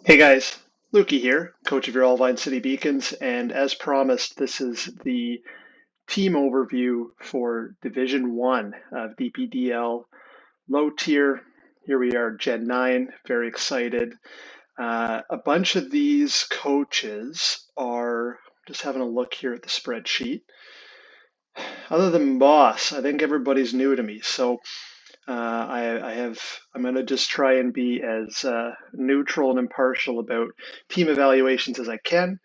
Hey guys, Lukey here, coach of your Allvine City Beacons, and as promised, this is the team overview for Division 1 of DPDL, low tier. Here we are, Gen 9, very excited. A bunch of these coaches are, just having a look here at the spreadsheet. Other than Boss, I think everybody's new to me, so I'm going to just try and be as neutral and impartial about team evaluations as I can.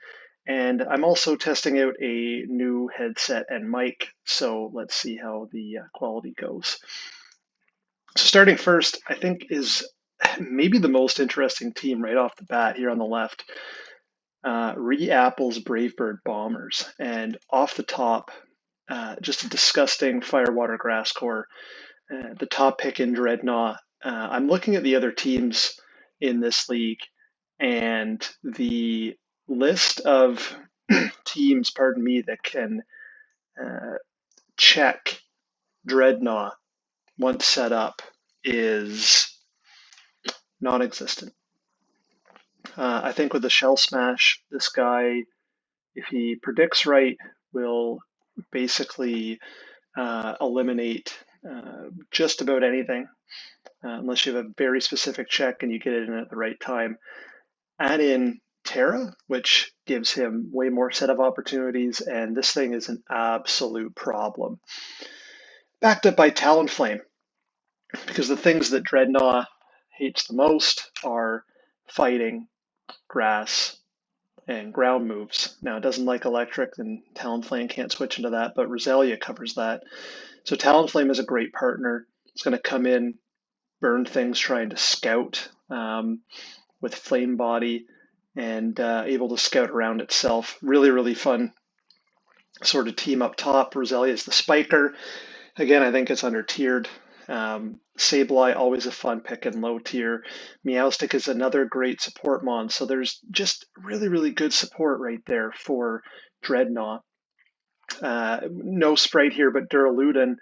And I'm also testing out a new headset and mic, so let's see how the quality goes. So starting first, I think is maybe the most interesting team right off the bat here on the left. Apple's Bravebird Bombers, and off the top, just a disgusting firewater grass core. The top pick in Dreadnought. I'm looking at the other teams in this league, and the list of teams, pardon me, that can uh, check Dreadnought once set up is non-existent. I think with the Shell Smash, this guy, if he predicts right, will basically eliminate just about anything unless you have a very specific check and you get it in at the right time. Add in Terra, which gives him way more setup opportunities, and this thing is an absolute problem. Backed up by Talonflame, because the things that Dreadnought hates the most are fighting, grass, and ground moves. Now, it doesn't like electric, and Talonflame can't switch into that, but Roselia covers that. So Talonflame is a great partner. It's going to come in, burn things trying to scout with Flame Body and able to scout around itself. Really, really fun sort of team up top. Roselia is the spiker. Again, I think it's under tiered. Sableye, always a fun pick in low tier. Meowstic is another great support mon. So there's just really, really good support right there for Dreadnought. No Sprite here, but Duraludon,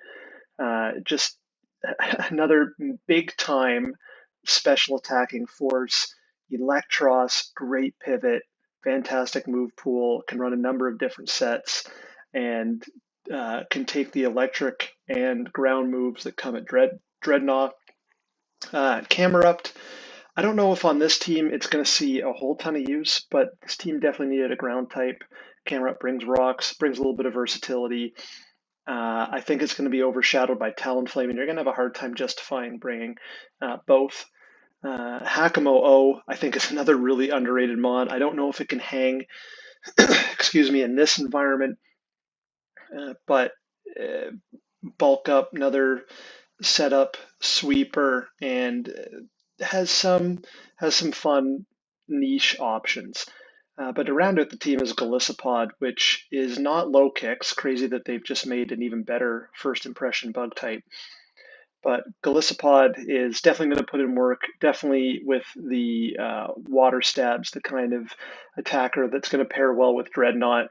just another big time special attacking force. Electros, great pivot, fantastic move pool, can run a number of different sets, and can take the electric and ground moves that come at Dreadnought. Camerupt, I don't know if on this team it's going to see a whole ton of use, but this team definitely needed a ground type. Camerupt brings rocks, brings a little bit of versatility. I think it's going to be overshadowed by Talonflame, and you're going to have a hard time justifying bringing both. Hakamo O, I think, is another really underrated mod. I don't know if it can hang, excuse me, in this environment, but bulk up, another setup sweeper, and has some fun niche options. But around it, the team is Galissapod, which is not low kicks. Crazy that they've just made an even better first impression bug type. But Galissapod is definitely going to put in work, definitely with the water stabs, the kind of attacker that's going to pair well with Dreadnought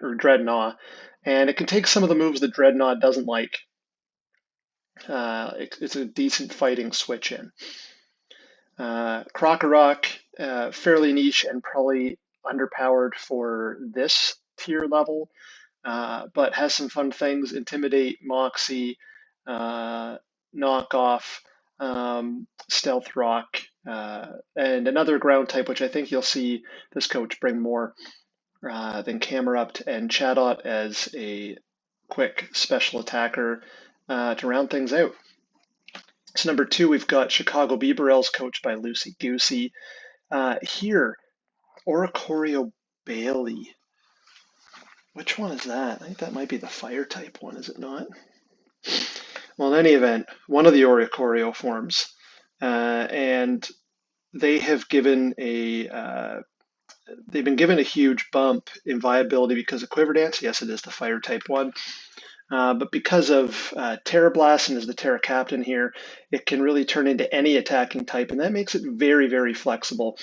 or Dreadnought. And it can take some of the moves that Dreadnought doesn't like. It's a decent fighting switch in. Krokorok, fairly niche and probably underpowered for this tier level, but has some fun things. Intimidate, Moxie, Knockoff, Stealth Rock, and another ground type, which I think you'll see this coach bring more than Camerupt and Chadot as a quick special attacker to round things out. So number 2, we've got Chicago Beaverells, coached by Lucy Goosey. Here, Oricorio Bailey. Which one is that? I think that might be the fire type one, is it not? Well, in any event, one of the Oricorio forms, and they have given they've been given a huge bump in viability because of Quiver Dance. Yes, it is the fire type one. But because of Terra Blast and as the Terra Captain here, it can really turn into any attacking type, and that makes it very, very flexible.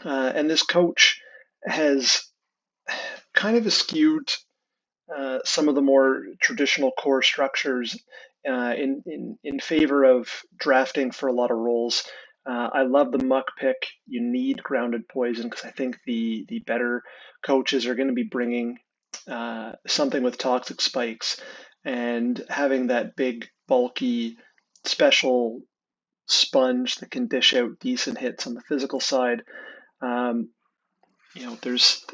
And this coach has kind of eschewed some of the more traditional core structures in favor of drafting for a lot of roles. I love the muck pick. You need grounded poison because I think the better coaches are going to be bringing something with toxic spikes, and having that big, bulky, special sponge that can dish out decent hits on the physical side. Um, there's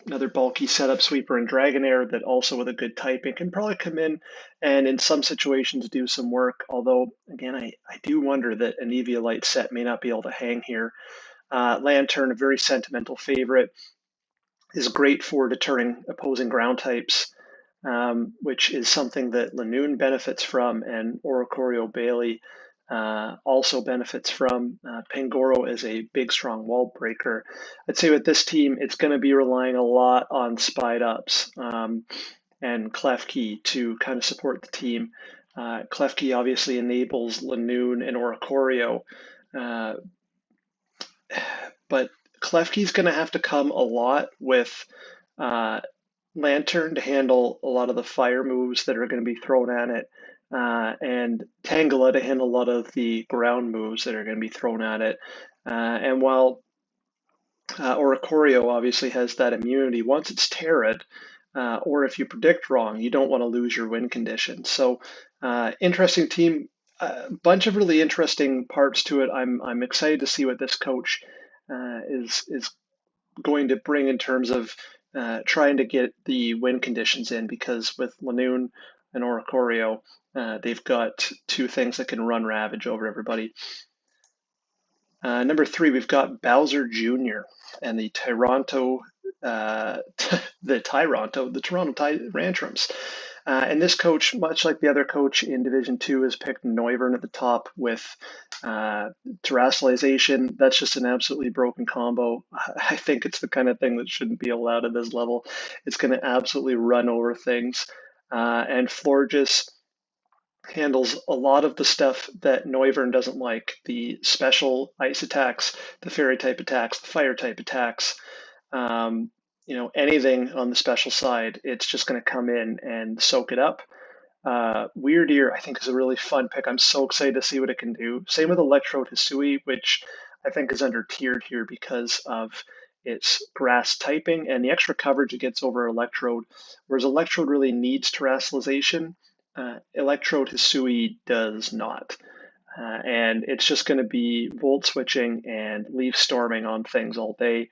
another bulky setup sweeper and Dragonair that also with a good typing can probably come in some situations do some work. Although, again, I do wonder that an Eviolite set may not be able to hang here. Lantern, a very sentimental favorite, is great for deterring opposing ground types, which is something that Lanoon benefits from, and Oricorio Bailey also benefits from. Pangoro is a big, strong wall breaker. I'd say with this team, it's going to be relying a lot on Spied Ups and Klefki to kind of support the team. Klefki obviously enables Lanoon and Oricorio, uh, but Klefki's going to have to come a lot with uh, Lantern to handle a lot of the fire moves that are going to be thrown at it, and Tangela to handle a lot of the ground moves that are going to be thrown at it. And while Oricorio obviously has that immunity, once it's Terra'd, or if you predict wrong, you don't want to lose your win condition. So, interesting team, a bunch of really interesting parts to it. I'm excited to see what this coach is going to bring in terms of trying to get the win conditions in, because with Lanoon and Oricorio, they've got two things that can run ravage over everybody. Number 3, we've got Bowser Jr. and the Toronto Rantrums. And this coach, much like the other coach in Division 2, has picked Neuvern at the top with terrestrialization. That's just an absolutely broken combo. I think it's the kind of thing that shouldn't be allowed at this level. It's going to absolutely run over things. And Florges handles a lot of the stuff that Neuvern doesn't like, the special ice attacks, the fairy type attacks, the fire type attacks. Anything on the special side, it's just going to come in and soak it up. Weird Ear, I think, is a really fun pick. I'm so excited to see what it can do. Same with Electrode Hisui, which I think is under tiered here because of its grass typing and the extra coverage it gets over Electrode. Whereas Electrode really needs terrestrialization, Electrode Hisui does not. And it's just going to be volt switching and leaf storming on things all day.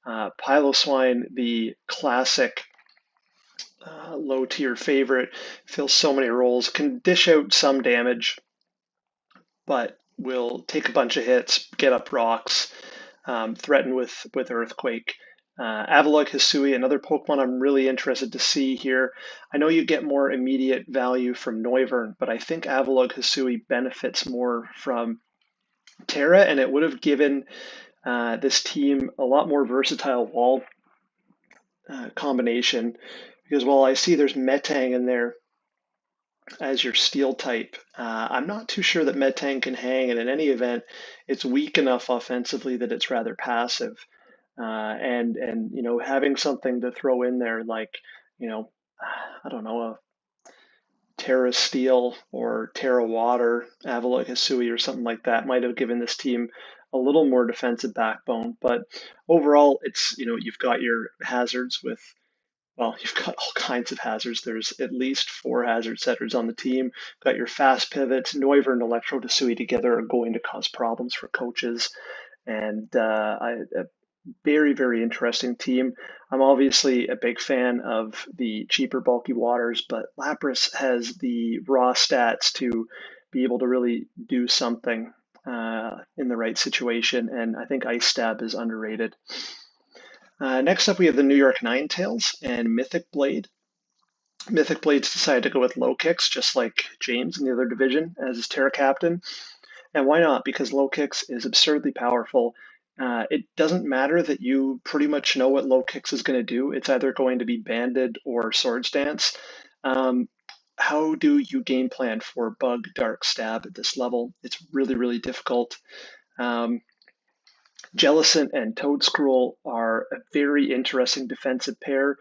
Piloswine, the classic low tier favorite, fills so many roles, can dish out some damage, but will take a bunch of hits, get up rocks, threaten with Earthquake. Avalugg Hisui, another Pokemon I'm really interested to see here. I know you get more immediate value from Neuvern, but I think Avalugg Hisui benefits more from Terra, and it would have given this team a lot more versatile wall combination. Because while I see there's Metang in there as your steel type, I'm not too sure that Metang can hang, and in any event, it's weak enough offensively that it's rather passive. And having something to throw in there like I don't know, a Terra Steel or Terra Water, Avalugg Hisui or something like that might have given this team a little more defensive backbone. But overall, it's you've got your hazards with, well, you've got all kinds of hazards. There's at least 4 hazard setters on the team. Got your fast pivots. Neuver and Electro Hisui together are going to cause problems for coaches. And a very, very interesting team. I'm obviously a big fan of the cheaper, bulky waters, but Lapras has the raw stats to be able to really do something in the right situation. And I think Ice Stab is underrated. Next up, we have the New York Ninetales and Mythic Blade. Mythic Blade's decided to go with low kicks, just like James in the other division as his Terra Captain. And why not? Because low kicks is absurdly powerful. It doesn't matter that you pretty much know what low kicks is going to do. It's either going to be banded or swords dance. How do you game plan for Bug Dark Stab at this level? It's really, really difficult. Jellicent and Toedscruel are a very interesting defensive pair.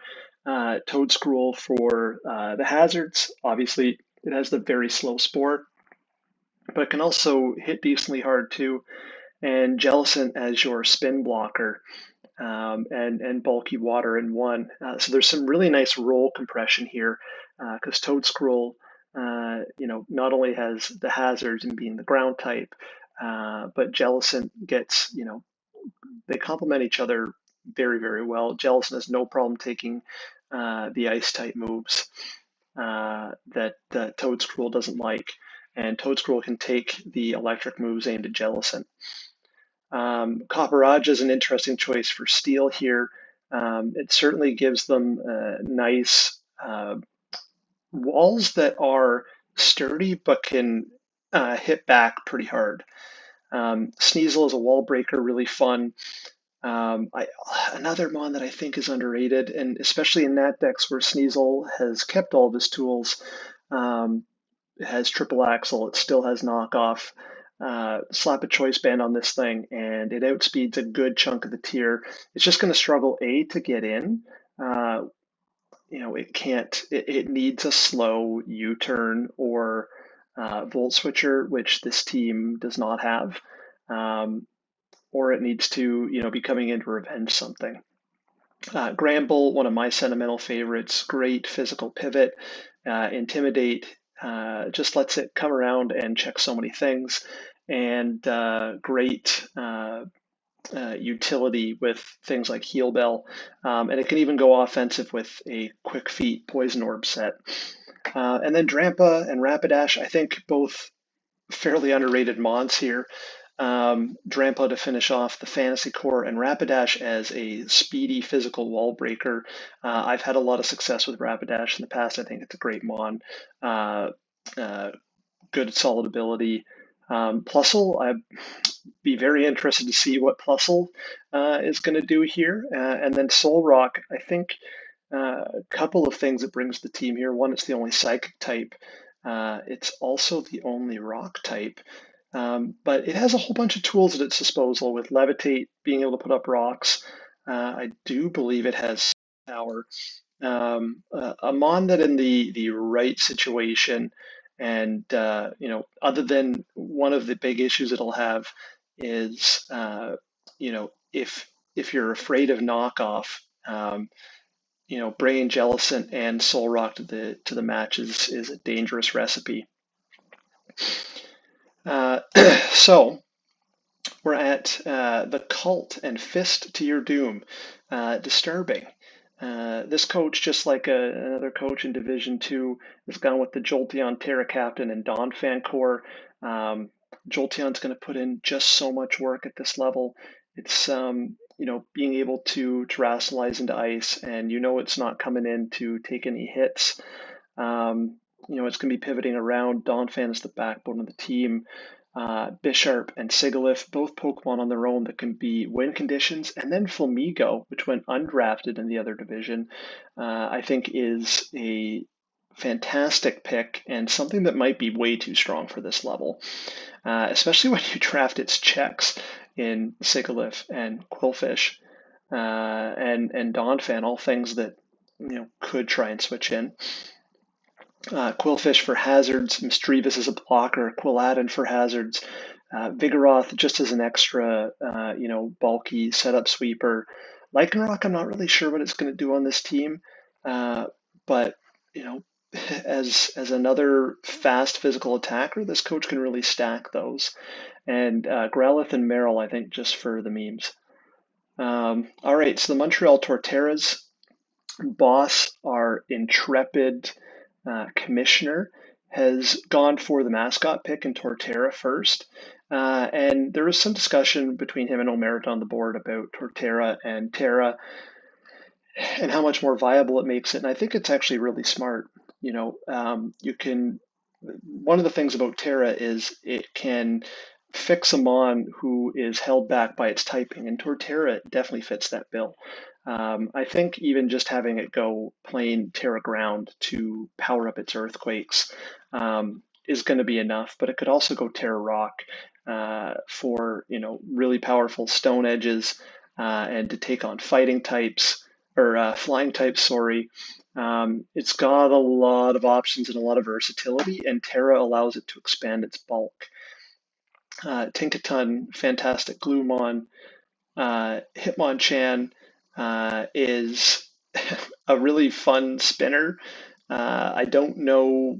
Toedscruel for the hazards, obviously it has the very slow sport, but it can also hit decently hard too. And Jellicent as your spin blocker, and bulky water in one. So there's some really nice roll compression here because Toad Scroll, not only has the hazards in being the ground type, but Jellicent gets, they complement each other very, very well. Jellicent has no problem taking the ice type moves that Toad Scroll doesn't like, and Toad Scroll can take the electric moves aimed at Jellicent. Copperage is an interesting choice for steel here. It certainly gives them nice walls that are sturdy but can hit back pretty hard. Sneasel is a wall breaker, really fun. Another mon that I think is underrated, and especially in Nat decks where Sneasel has kept all of his tools, um, it has triple axle, it still has knockoff. Slap a choice band on this thing, and it outspeeds a good chunk of the tier. It's just going to struggle to get in. Uh, it can't. It needs a slow U-turn or volt switcher, which this team does not have, um, or it needs to, be coming in to revenge something. Gramble, one of my sentimental favorites, great physical pivot, intimidate, just lets it come around and check so many things, and great utility with things like Heal Bell, and it can even go offensive with a Quick Feet Poison Orb set. And then Drampa and Rapidash, I think both fairly underrated mods here. Drampa to finish off the fantasy core, and Rapidash as a speedy physical wall breaker. I've had a lot of success with Rapidash in the past. I think it's a great mon. Uh, uh, Good solid ability. Plusle, I'd be very interested to see what Plusle is going to do here. And then Soul Rock, I think a couple of things that brings the team here. One, it's the only psychic type. It's also the only rock type. But it has a whole bunch of tools at its disposal with Levitate, being able to put up rocks. I do believe it has power. A mon that in the right situation, and other than one of the big issues it'll have is, if you're afraid of knockoff, bringing Jellicent and Soul Rock to the match is a dangerous recipe. Uh, so we're at the Cult and Fist to Your Doom. Disturbing. This coach, just like another coach in Division Two, has gone with the Jolteon Terra Captain and Donphan core. Jolteon's going to put in just so much work at this level. It's being able to rationalize into ice, and it's not coming in to take any hits. It's going to be pivoting around. Donphan is the backbone of the team. Bisharp and Sigilyph, both Pokemon on their own that can be win conditions, and then Flamigo, which went undrafted in the other division, I think is a fantastic pick and something that might be way too strong for this level, especially when you draft its checks in Sigilyph and Quillfish and Donphan, all things that could try and switch in. Quillfish for hazards, Misdreavus as a blocker, Quilladin for hazards, Vigoroth just as an extra, bulky setup sweeper. Lycanroc, I'm not really sure what it's going to do on this team, but as another fast physical attacker, this coach can really stack those. And Growlithe and Meryl, I think, just for the memes. All right, so the Montreal Torterras boss, our intrepid commissioner, has gone for the mascot pick in Torterra first. And there was some discussion between him and Omerit on the board about Torterra and Terra and how much more viable it makes it. And I think it's actually really smart. You can. One of the things about Terra is it can fix a mon who is held back by its typing, and Torterra definitely fits that bill. I think even just having it go plain Terra Ground to power up its earthquakes is going to be enough, but it could also go Terra Rock for really powerful stone edges and to take on fighting types or flying types. Sorry, it's got a lot of options and a lot of versatility, and Terra allows it to expand its bulk. Tinkaton, fantastic. Gluemon, Hitmonchan is a really fun spinner. I don't know.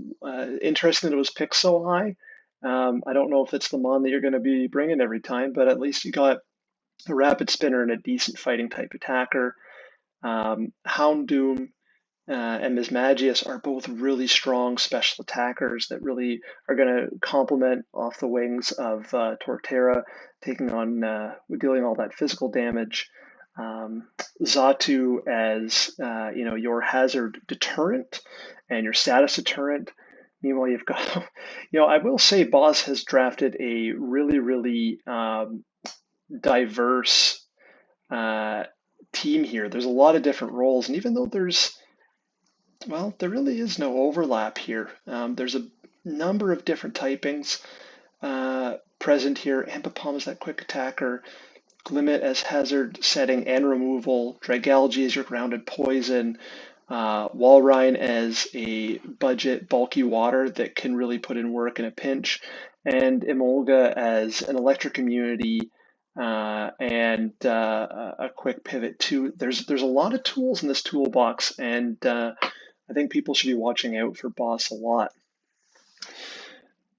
Interesting that it was picked so high. I don't know if it's the mon that you're going to be bringing every time, but at least you got a rapid spinner and a decent fighting type attacker. Houndoom and Ms. Magius are both really strong special attackers that really are going to complement off the wings of Torterra, taking on dealing all that physical damage. Zatu as your hazard deterrent and your status deterrent. Meanwhile, you've got I will say Boss has drafted a really diverse uh, team here. There's a lot of different roles, and even though there really is no overlap here. There's a number of different typings present here. Ambipom is that quick attacker, Glimmet as hazard setting and removal, Dragalge as your grounded poison, Walrein as a budget bulky water that can really put in work in a pinch, and Emolga as an electric immunity and a quick pivot too. There's a lot of tools in this toolbox, and I think people should be watching out for Boss a lot.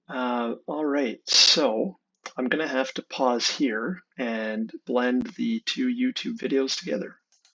All right, so I'm going to have to pause here and blend the two YouTube videos together.